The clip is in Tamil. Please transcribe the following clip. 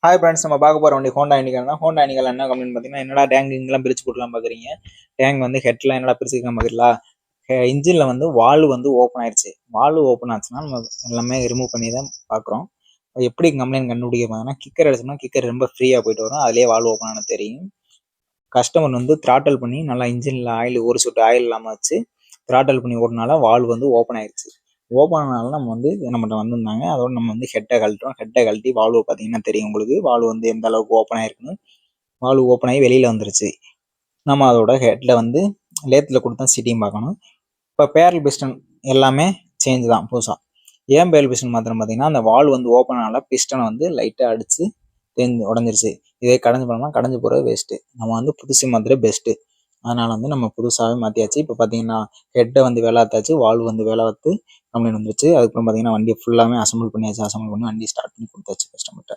ஹாய் ஃப்ரெண்ட்ஸ், நம்ம பார்க்க போகிற வண்டி ஹோண்டா இண்டிகா தான். ஹோண்டா இண்டிகாவில் என்ன கம்ப்ளைண்ட் பார்த்தீங்கன்னா, என்னடா டேங்க் இங்கெல்லாம் பிரித்து போட்டுலாம் பார்க்குறீங்க. டேங்க் வந்து ஹெட்லாம் என்னடா பிரிச்சுக்கலாம் பார்க்குறீங்களா. இன்ஜினில் வந்து வால்வு வந்து ஓப்பன் ஆயிடுச்சு. வால்வு ஓப்பன் ஆச்சுன்னா நம்ம எல்லாமே ரிமூவ் பண்ணி தான் பார்க்குறோம். எப்படி கம்ப்ளைண்ட் கண்டுபிடிக்க பார்த்தீங்கன்னா, கிக்கர் அடிச்சோம்னா கிக்கர் ரொம்ப ஃப்ரீயாக போயிட்டு வரும். அதிலே வால்வு ஓப்பன் ஆன தெரியும். கஸ்டமர் வந்து த்ராட்டல் பண்ணி நல்லா இன்ஜினில் ஆயில் ஒரு சொட்டு ஆயில் இல்லாமல் வச்சு த்ராட்டல் பண்ணி ஓட்டினால வால்வு வந்து ஓப்பன் ஆயிடுச்சு. ஓப்பன் ஆனாலும் நம்ம வந்து நம்மகிட்ட வந்திருந்தாங்க. அதோட நம்ம வந்து ஹெட்டை கழட்டுறோம். ஹெட்டை கழட்டி வால்வு பார்த்தீங்கன்னா தெரியும் உங்களுக்கு. வால்வு வந்து எந்த அளவுக்கு ஓப்பன் ஆயிருக்குன்னு. வால்வு ஓப்பன் ஆகி வெளியில் வந்துருச்சு. நம்ம அதோட ஹெட்டில் வந்து லேத்தில் கொடுத்தா சிட்டியும் பார்க்கணும். இப்போ பேரல் பிஸ்டன் எல்லாமே சேஞ்ச் தான் புதுசாக. ஏன் பேரல் பிஸ்டன் மாத்திரம் பார்த்தீங்கன்னா, அந்த வால்வு வந்து ஓப்பன் ஆனால பிஸ்டனை வந்து லைட்டாக அடித்து உடஞ்சிருச்சு. இதே கடைஞ்சி போனோம்னா கடைஞ்சி போகிறது வேஸ்ட்டு. நம்ம வந்து புதுசு மாத்திர பெஸ்ட்டு. அதனால வந்து நம்ம புதுசாகவே மாற்றியாச்சு. இப்போ பார்த்தீங்கன்னா ஹெட்டை வந்து வேலை ஆத்தாச்சு, வால்வு வந்து வேலை பார்த்து கம்ப்ளைண்ட் வந்துருச்சு. அதுக்கப்புறம் பார்த்தீங்கன்னா வண்டி ஃபுல்லாமே அசம்பிள் பண்ணியாச்சு. அசம்பிள் பண்ணி வண்டி ஸ்டார்ட் பண்ணி கொடுத்தாச்சு கஸ்டமர்கிட்ட.